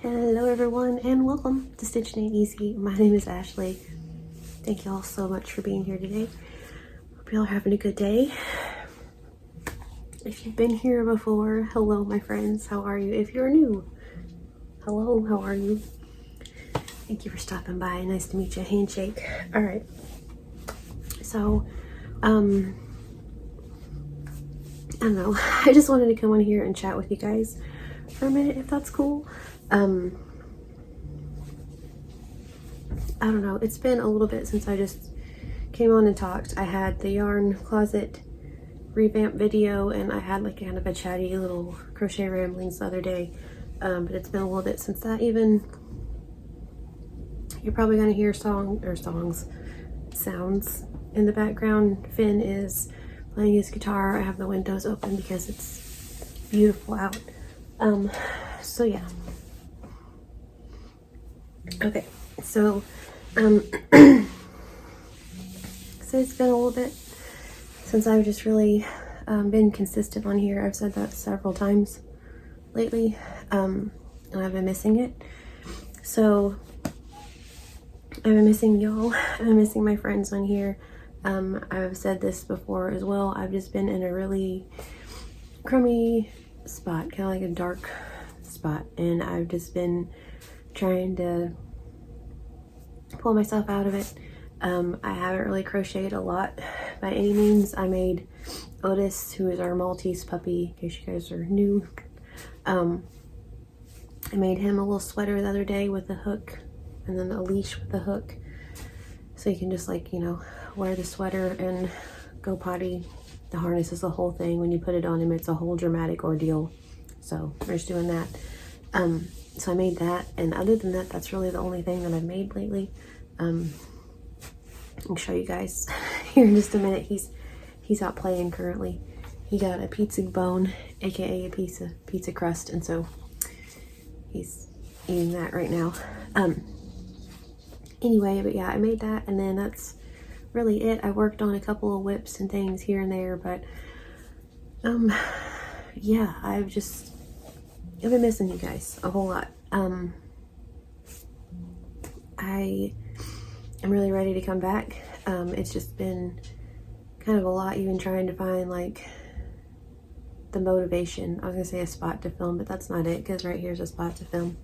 Hello everyone and welcome to Stitching Ain't Easy. My name is Ashley. Thank you all so much for being here today. Hope y'all are having a good day. If you've been here before, hello my friends, how are you? If you're new, hello, how are you? Thank you for stopping by. Nice to meet you. Handshake. All right. So, I don't know. I just wanted to come on here and chat with you guys for a minute, if that's cool. I don't know. It's been a little bit since I just came on and talked. I had the yarn closet revamp video and I had like kind of a chatty little crochet ramblings the other day. But it's been a little bit since that even. You're probably going to hear sounds in the background. Finn is playing his guitar. I have the windows open because it's beautiful out. So yeah. Okay, so so it's been a little bit since I've just really been consistent on here. I've said that several times lately, and I've been missing it. So I've been missing y'all. I've been missing my friends on here. I've said this before as well. I've just been in a really crummy spot, kind of like a dark spot, and I've just been trying to pull myself out of it. I haven't really crocheted a lot by any means. I made Otis, who is our Maltese puppy, in case you guys are new. I made him a little sweater the other day with a hook and then a leash with a hook, so you can just, like, you know, wear the sweater and go potty. The harness is the whole thing. When you put it on him, it's a whole dramatic ordeal. So we're just doing that. So I made that, and other than that, that's really the only thing that I've made lately. I'll show you guys here in just a minute. He's out playing currently. He got a pizza bone, aka a piece of pizza crust, and so he's eating that right now. Anyway, but yeah, I made that, and then that's really it. I worked on a couple of whips and things here and there, but yeah, I've been missing you guys a whole lot. I am really ready to come back. It's just been kind of a lot, even trying to find like the motivation. I was gonna say a spot to film, but that's not it, because right here's a spot to film.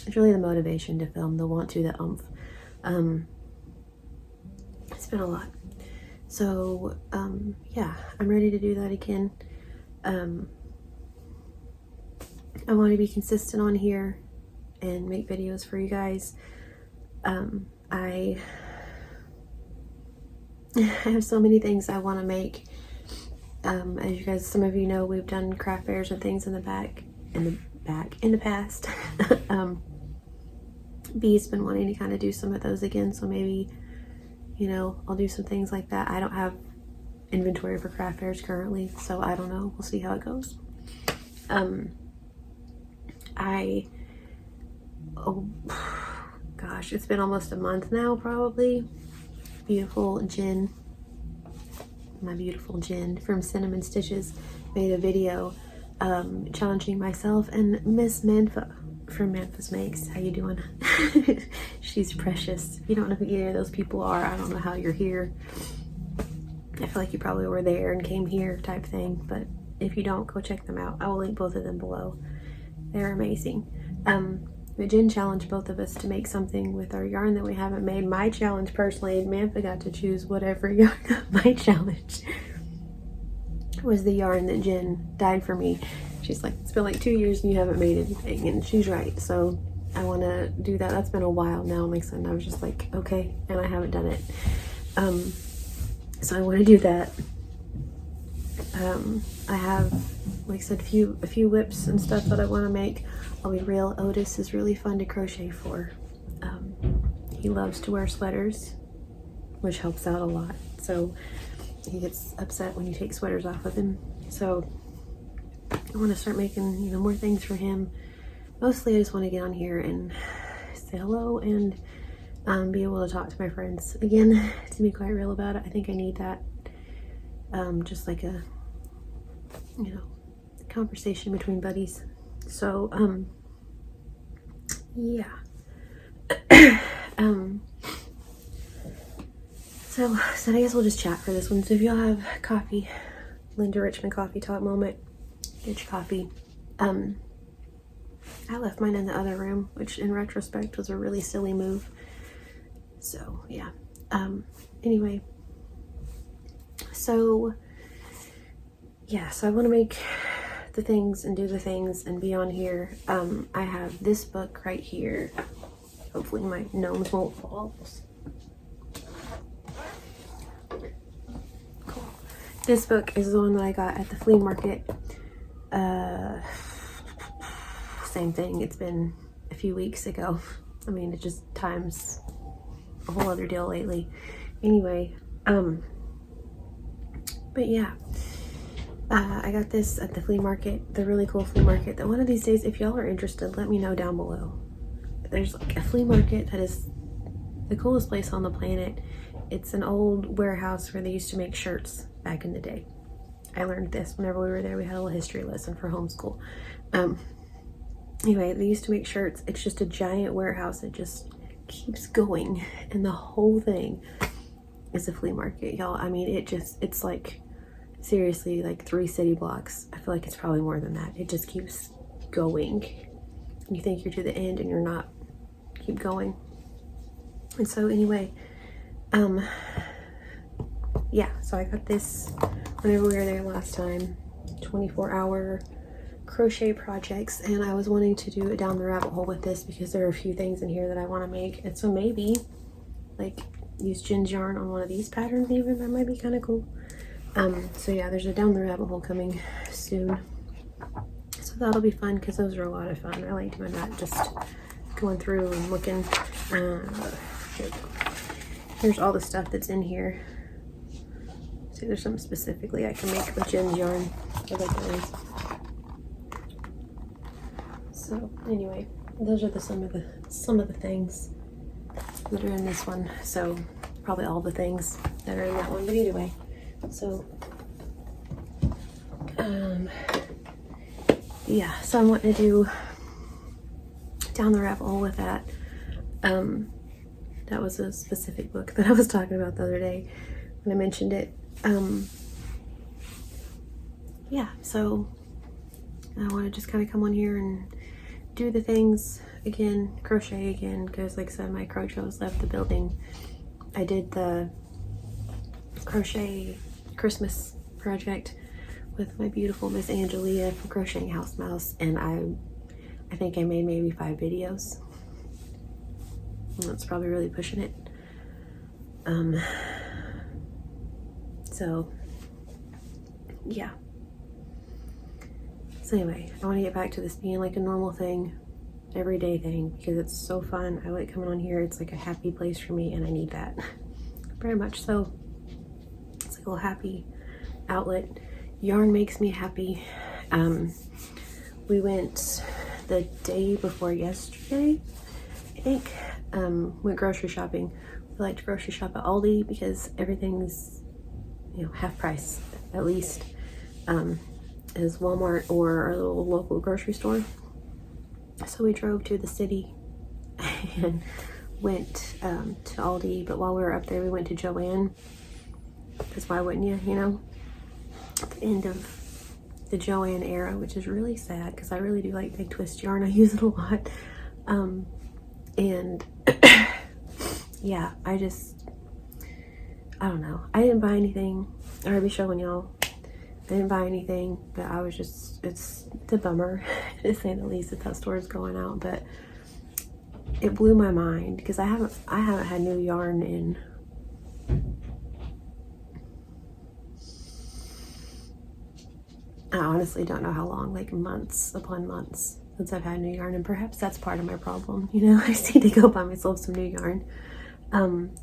It's really the motivation to film, the want to, the oomph. It's been a lot. So yeah, I'm ready to do that again. I want to be consistent on here and make videos for you guys. I have so many things I want to make. As you guys, some of you know, we've done craft fairs and things in the past. B's been wanting to kind of do some of those again, so maybe, you know, I'll do some things like that. I don't have inventory for craft fairs currently, so I don't know. We'll see how it goes. Oh gosh, it's been almost a month now, probably. Beautiful Jen, my beautiful Jen from Cinnamon Stitches, made a video challenging myself and Miss Manfa from Manfa's Makes. How you doing? She's precious. If you don't know who either of those people are, I don't know how you're here. I feel like you probably were there and came here type thing, but if you don't, go check them out. I will link both of them below. They're amazing. But Jen challenged both of us to make something with our yarn that we haven't made. My challenge personally, Manfa got to choose whatever yarn. My challenge was the yarn that Jen dyed for me. She's like, it's been like 2 years and you haven't made anything, and she's right. So I want to do that. That's been a while now, and like I said, I was just like, okay, and I haven't done it. So I want to do that. I have, like I said, a few whips and stuff that I want to make. I'll be real, Otis is really fun to crochet for. He loves to wear sweaters, which helps out a lot. So he gets upset when you take sweaters off of him. So I want to start making, you know, more things for him. Mostly I just want to get on here and say hello and be able to talk to my friends again, to be quite real about it. I think I need that. Just like a, you know, conversation between buddies. So yeah. So I guess we'll just chat for this one. So if y'all have coffee, Linda Richmond coffee talk moment, get your coffee. I left mine in the other room, which in retrospect was a really silly move. So yeah. Anyway. So yeah, so I want to make the things and do the things and be on here. I have this book right here. Hopefully my gnomes won't fall. Cool. This book is the one that I got at the flea market. Same thing, it's been a few weeks ago. I mean, it just time's a whole other deal lately. Anyway, but yeah, I got this at the flea market, the really cool flea market that one of these days, if y'all are interested, let me know down below. There's like a flea market that is the coolest place on the planet. It's an old warehouse where they used to make shirts back in the day. I learned this whenever we were there. We had a little history lesson for homeschool. Anyway, they used to make shirts. It's just a giant warehouse that just keeps going, and the whole thing is a flea market, y'all. I mean, it's like seriously like 3 city blocks. I feel like it's probably more than that. It just keeps going. You think you're to the end and you're not. Keep going. And so anyway, yeah, so I got this whenever we were there last time, 24-hour crochet projects, and I was wanting to do it down the rabbit hole with this because there are a few things in here that I want to make, and so maybe like use Jen's yarn on one of these patterns even. That might be kind of cool. So yeah, there's a down the rabbit hole coming soon, so that'll be fun because those are a lot of fun. I like doing that, just going through and looking. Here's all the stuff that's in here. See, there's something specifically I can make with Jen's yarn. I like those. So anyway, those are some of the things that are in this one. So probably all the things that are in that one, but either way. So yeah, so I'm wanting to do down the rabbit hole with that. That was a specific book that I was talking about the other day when I mentioned it. Yeah, so I want to just kind of come on here and do the things again, crochet again, because like I said, my crochet left the building. I did the crochet Christmas project with my beautiful Miss Angelia from Crocheting House Mouse, and I think I made maybe 5 videos. That's probably really pushing it. So yeah. So anyway, I want to get back to this being like a normal thing, everyday thing, because it's so fun. I like coming on here. It's like a happy place for me, and I need that very much. So it's like a little happy outlet. Yarn makes me happy. We went the day before yesterday, I think. Went grocery shopping. We like to grocery shop at Aldi because everything's, you know, half price at least, as Walmart or our little local grocery store. So we drove to the city and went to Aldi, but while we were up there we went to Joann, because why wouldn't you, you know? At the end of the Joann era, which is really sad because I really do like big twist yarn. I use it a lot. And yeah, I don't know. I didn't buy anything. I'll be showing y'all. I didn't buy anything, but I was just, it's a bummer to say the least that store is going out, but it blew my mind because I haven't had new yarn in I honestly don't know how long, like months upon months since I've had new yarn, and perhaps that's part of my problem. You know, I just need to go buy myself some new yarn.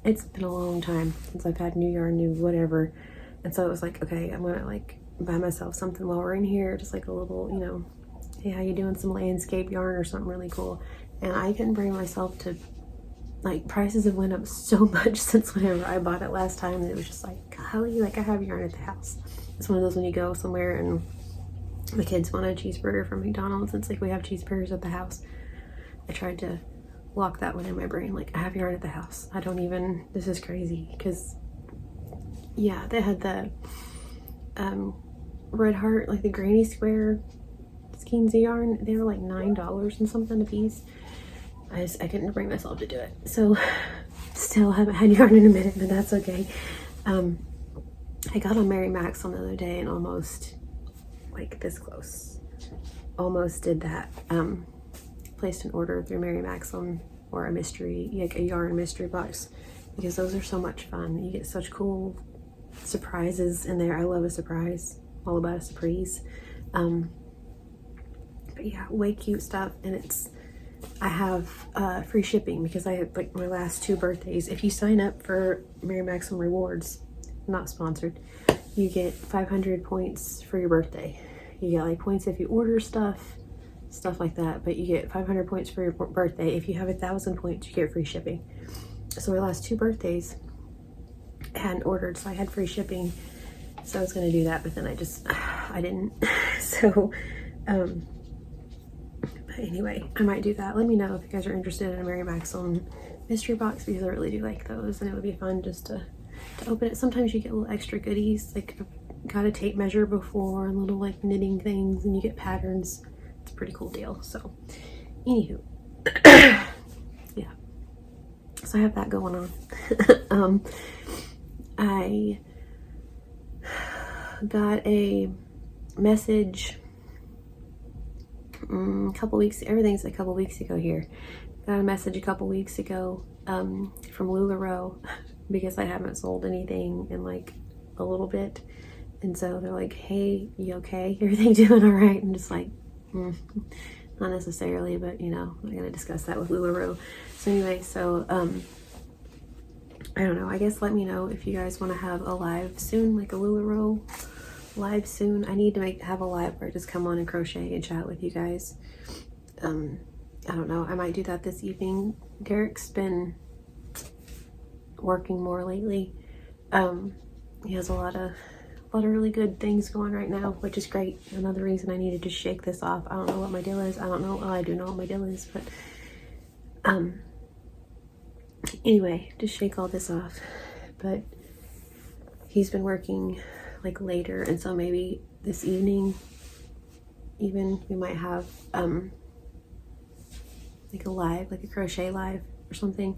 It's been a long time since I've had new yarn, new whatever, and so it was like, okay, I'm gonna like buy myself something while we're in here, just like a little, you know, hey, how you doing, some landscape yarn or something really cool. And I couldn't bring myself to, like, prices have went up so much since whenever I bought it last time that it was just like, golly, like I have yarn at the house. It's one of those when you go somewhere and the kids want a cheeseburger from McDonald's, it's like we have cheeseburgers at the house. I tried to lock that one in my brain. Like, I have yarn at the house. I don't even, this is crazy. Because, yeah, they had the Red Heart, like the Granny Square skeins of yarn. They were like $9 and something a piece. I couldn't bring myself to do it. So, still haven't had yarn in a minute, but that's okay. I got on Mary Maxim the other day and almost, like this close, almost did that. Placed an order through Mary Maxim or a mystery, like a yarn mystery box, because those are so much fun. You get such cool surprises in there. I love a surprise, all about a surprise. But yeah, way cute stuff. And I have free shipping because I had like my last 2 birthdays. If you sign up for Mary Maxim Rewards, not sponsored, you get 500 points for your birthday. You get like points if you order stuff like that, but you get 500 points for your birthday. If you have 1,000 points, you get free shipping. So my last 2 birthdays I hadn't ordered, so I had free shipping. So I was gonna do that, but then I didn't. So, but anyway, I might do that. Let me know if you guys are interested in a Mary Maxim mystery box, because I really do like those, and it would be fun just to open it. Sometimes you get little extra goodies, like got a tape measure before, and little like knitting things, and you get patterns. It's a pretty cool deal. So anywho, yeah, so I have that going on. I got a message a couple weeks, everything's a couple weeks ago here. Got a message a couple weeks ago from LuLaRoe, because I haven't sold anything in like a little bit, and so they're like, hey, you okay, everything doing all right? I'm just like, not necessarily, but you know, I'm gonna discuss that with LuLaRoe. So anyway, so I don't know, I guess let me know if you guys want to have a live soon, like a LuLaRoe live soon. I need to have a live where I just come on and crochet and chat with you guys. I don't know, I might do that this evening. Derek's been working more lately. He has a lot of really good things going right now, which is great. Another reason I needed to shake this off. I don't know what my deal is. I don't know. Well, I do know what my deal is, but anyway, just shake all this off. But he's been working like later, and so maybe this evening even we might have like a live, like a crochet live or something.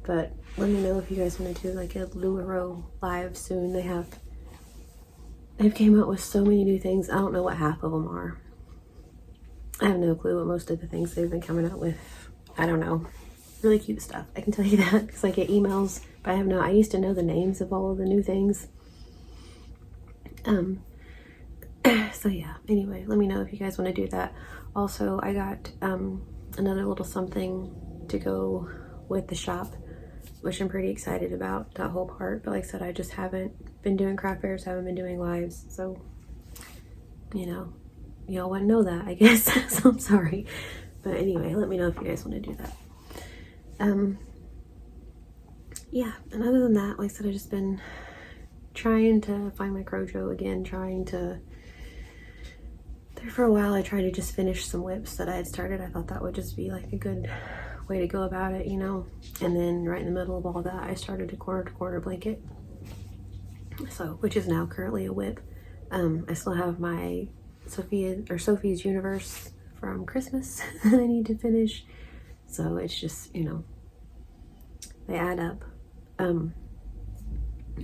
But let me know if you guys want to do like a LuLaRoe live soon. They've came out with so many new things. I don't know what half of them are. I have no clue what most of the things they've been coming out with. I don't know. Really cute stuff. I can tell you that because I get emails, but I used to know the names of all of the new things. So yeah, anyway, let me know if you guys want to do that. Also, I got another little something to go with the shop, which I'm pretty excited about, that whole part. But like I said, I just haven't been doing craft fairs, haven't been doing lives, so you know, y'all wouldn't know that, I guess. So I'm sorry. But anyway, let me know if you guys want to do that. Yeah, and other than that, like I said, I've just been trying to find my Crojo again, there for a while. I tried to just finish some whips that I had started. I thought that would just be like a good way to go about it, you know. And then right in the middle of all that, I started a corner to corner blanket, so which is now currently a whip. I still have my Sophie's Universe from Christmas that I need to finish, so it's just, you know, they add up.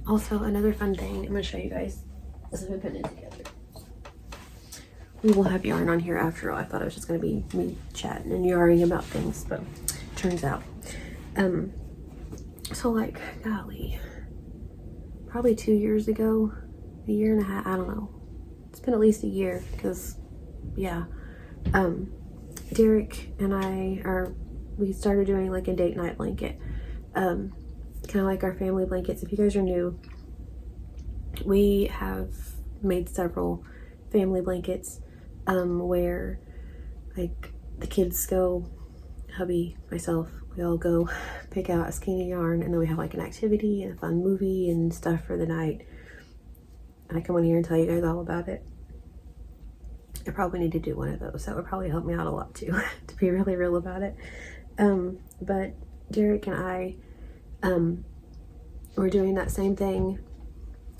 Also, another fun thing I'm going to show you guys as I've been putting it together. We will have yarn on here after all. I thought it was just going to be me chatting and yarning about things, but turns out. So like, golly, probably 2 years ago, a year and a half, I don't know. It's been at least a year because, yeah, Derek and we started doing like a date night blanket. Kind of like our family blankets. If you guys are new, we have made several family blankets where like the kids go, hubby, myself, we all go pick out a skein of yarn, and then we have like an activity and a fun movie and stuff for the night. And I come on here and tell you guys all about it. I probably need to do one of those. That would probably help me out a lot too, to be really real about it. But Derek and I were doing that same thing,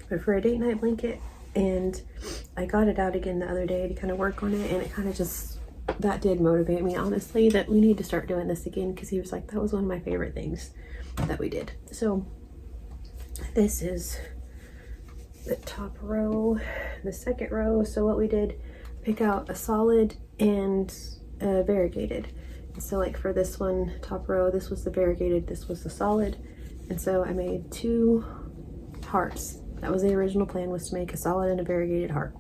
but for a date night blanket, and I got it out again the other day to kind of work on it, and it kind of just, that did motivate me, honestly, that we need to start doing this again, because he was like, that was one of my favorite things that we did. So this is the top row, the second row. So what we did, pick out a solid and a variegated. So like for this one, top row, this was the variegated, this was the solid. And so I made 2 hearts. That was the original plan, was to make a solid and a variegated heart.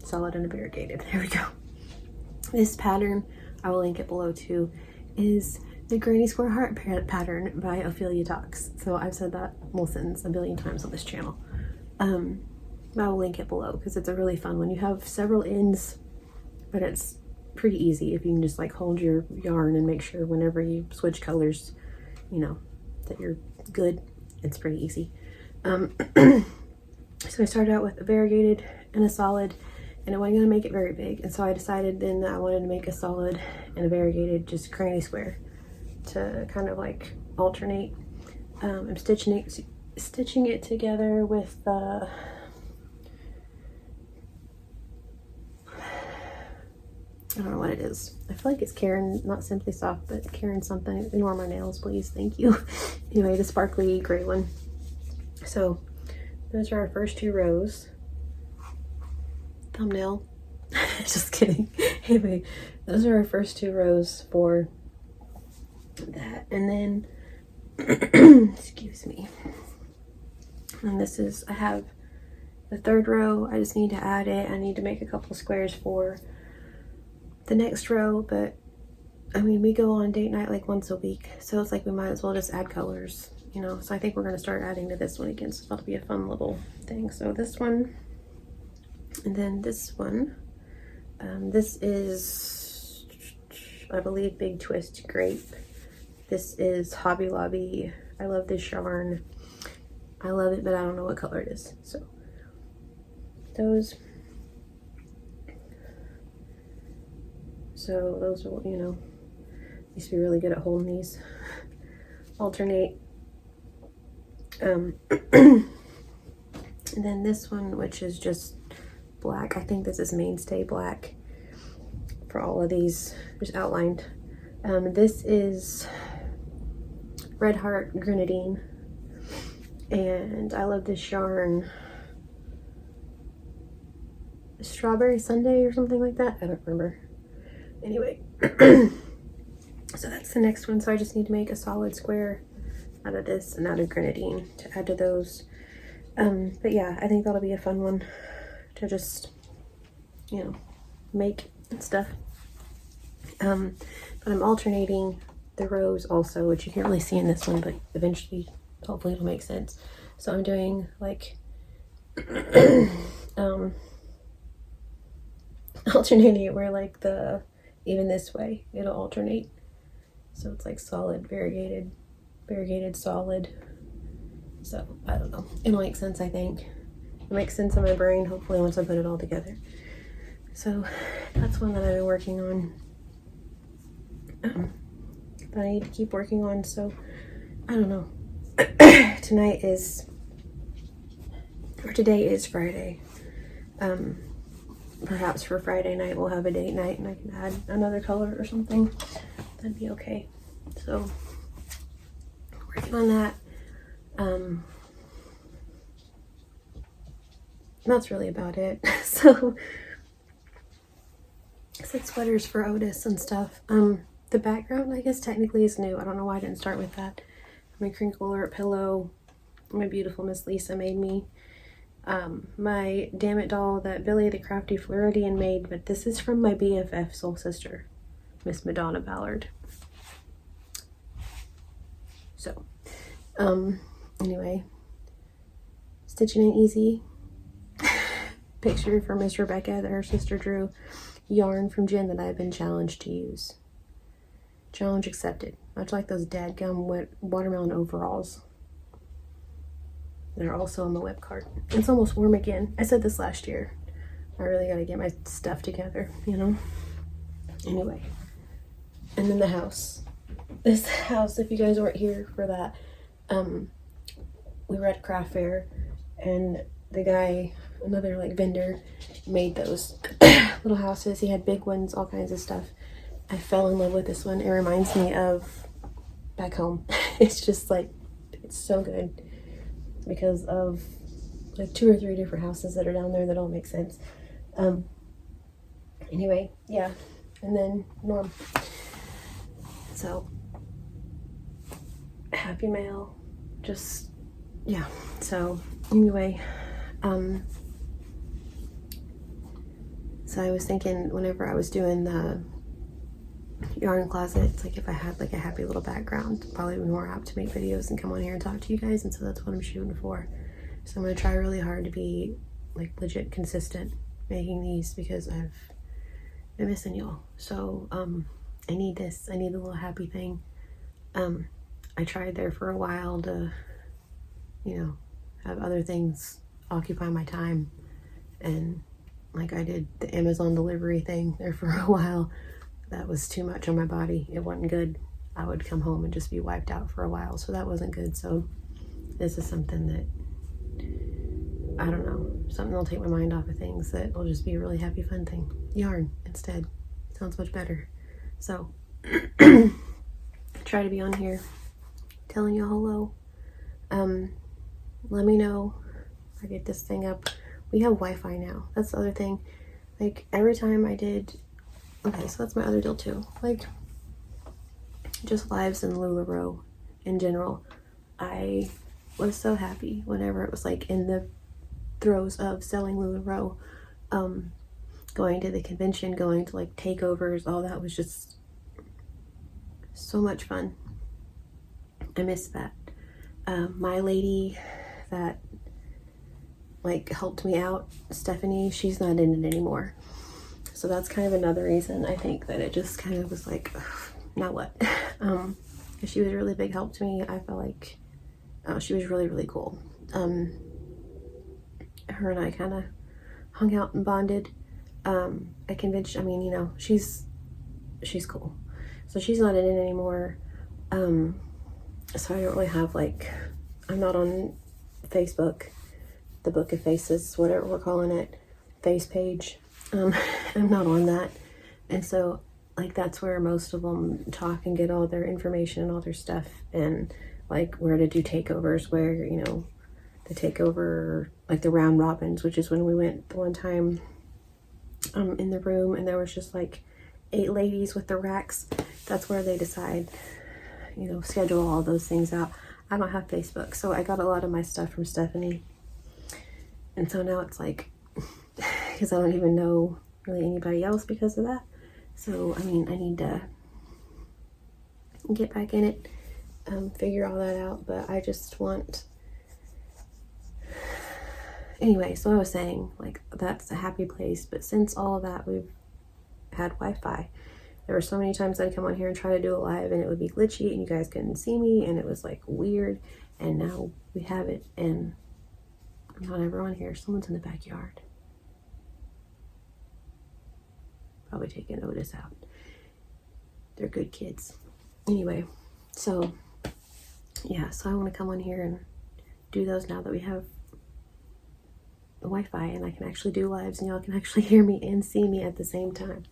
Solid and a variegated, there we go. This pattern, I will link it below too, is the Granny Square Heart pattern by Ophelia Talks. So I've said that whole sentence a billion times on this channel. I will link it below because it's a really fun one. You have several ends, but it's pretty easy if you can just like hold your yarn and make sure whenever you switch colors, you know, that you're good. It's pretty easy. So I started out with a variegated and a solid, and I wasn't going to make it very big, and so I decided then that I wanted to make a solid and a variegated, just granny square, to kind of like alternate. I'm stitching it together with the I don't know what it is. I feel like it's Karen, not Simply Soft, but Karen something. Ignore my nails, please. Thank you. Anyway, the sparkly gray one. So those are our first 2 rows. Thumbnail. Just kidding. Anyway, those are our first 2 rows for that. And then, excuse me. And this is, I have the 3rd row. I just need to add it. I need to make a couple squares for the next row, but I mean, we go on date night like once a week, so it's like we might as well just add colors, you know. So I think we're going to start adding to this one again, so that'll be a fun little thing. So this one, and then this one, this is, I believe, Big Twist Grape. This is Hobby Lobby. I love this yarn. I love it, but I don't know what color it is. So those will, you know, used to be really good at holding these. Alternate. And then this one, which is just black. I think this is Mainstay Black for all of these, just outlined. This is Red Heart Grenadine. And I love this yarn. Strawberry Sunday or something like that. I don't remember. Anyway, so that's the next one. So I just need to make a solid square out of this and out of grenadine to add to those. But yeah, I think that'll be a fun one to just, you know, make and stuff. But I'm alternating the rows also, which you can't really see in this one, but eventually, hopefully it'll make sense. So I'm doing like, alternating it where like even this way, it'll alternate. So it's like solid, variegated, solid. So I don't know. It'll make sense, I think. It makes sense in my brain, hopefully, once I put it all together. So that's one that I've been working on. That I need to keep working on. So I don't know. Today is Friday. Perhaps for Friday night we'll have a date night and I can add another color or something. That'd be okay. So working on that. That's really about it. So I said sweaters for Otis and stuff. The background, I guess, technically is new. I don't know why I didn't start with that. My crinkle alert pillow, my beautiful Miss Lisa made me. My Damn It doll that Billy the Crafty Floridian made, but this is from my BFF soul sister, Miss Madonna Ballard. So, anyway, stitching ain't easy. Picture from Miss Rebecca that her sister drew. Yarn from Jen that I've been challenged to use. Challenge accepted. Much like those dadgum watermelon overalls. They're also on the web card. It's almost warm again. I said this last year, I really gotta get my stuff together, you know? Anyway, and then the house. This house, if you guys weren't here for that, we were at a craft fair, and the guy, another like vendor, made those little houses. He had big ones, all kinds of stuff. I fell in love with this one. It reminds me of back home. It's just like, it's so good because of like 2 or 3 different houses that are down there that all make sense. Anyway, yeah, and then Norm. So happy mail, just yeah. So anyway, so I was thinking whenever I was doing the yarn closet, it's like if I had like a happy little background, probably be more apt to make videos and come on here and talk to you guys, and so that's what I'm shooting for. So I'm gonna try really hard to be like legit consistent making these because I've been missing y'all. So I need this. I need a little happy thing. I tried there for a while to, you know, have other things occupy my time, and like I did the Amazon delivery thing there for a while. That was too much on my body. It wasn't good. I would come home and just be wiped out for a while, so that wasn't good. So this is something that, I don't know, something that'll take my mind off of things, that will just be a really happy fun thing. Yarn instead. Sounds much better. So try to be on here telling you hello. Let me know if I get this thing up. We have Wi-Fi now. That's the other thing. Like every time I did, okay, so that's my other deal too. Like just lives in LuLaRoe in general. I was so happy whenever it was like in the throes of selling LuLaRoe, going to the convention, going to like takeovers, all that was just so much fun. I miss that. My lady that like helped me out, Stephanie, she's not in it anymore. So that's kind of another reason I think that it just kind of was like, now what? Because she was a really big help to me. I felt like she was really, really cool. Her and I kind of hung out and bonded. At convention, I mean, you know, she's cool. So she's not in it anymore. So I don't really have like, I'm not on Facebook, the Book of Faces, whatever we're calling it, face page. I'm not on that. And so like that's where most of them talk and get all their information and all their stuff, and like where to do takeovers, where, you know, the takeover, like the round robins, which is when we went the one time in the room and there was just like 8 ladies with the racks. That's where they decide, you know, schedule all those things out. I don't have Facebook, so I got a lot of my stuff from Stephanie. And so now it's like, because I don't even know really anybody else because of that. So, I mean, I need to get back in it, figure all that out, but I just want, anyway, so I was saying, like, that's a happy place, but since all of that, we've had Wi-Fi. There were so many times I'd come on here and try to do it live, and it would be glitchy, and you guys couldn't see me, and it was, like, weird, and now we have it, and I'm not ever on here. Someone's in the backyard. Probably taking Otis out. They're good kids. Anyway, so, yeah, so I want to come on here and do those now that we have Wi-Fi, and I can actually do lives, and y'all can actually hear me and see me at the same time.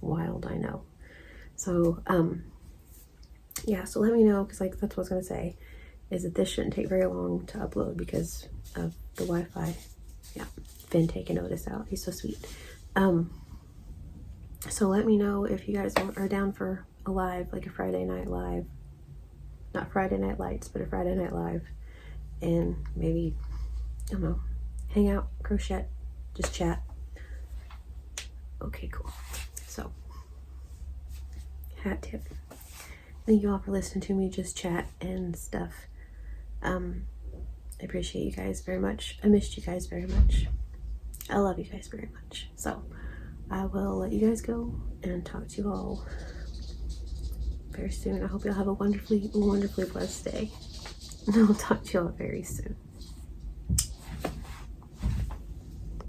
Wild, I know. So yeah, so let me know, because like that's what I was gonna say, is that this shouldn't take very long to upload because of the Wi-Fi. Yeah, Finn taking Otis out, he's so sweet. So let me know if you guys are down for a live, like a Friday night live, not Friday Night Lights, but a Friday Night Live, and maybe, I don't know, hang out, crochet, just chat. Okay, cool. So, hat tip. Thank you all for listening to me just chat and stuff. I appreciate you guys very much. I missed you guys very much. I love you guys very much. So, I will let you guys go and talk to you all very soon. I hope you'll have a wonderfully, wonderfully blessed day. And I'll talk to you all very soon.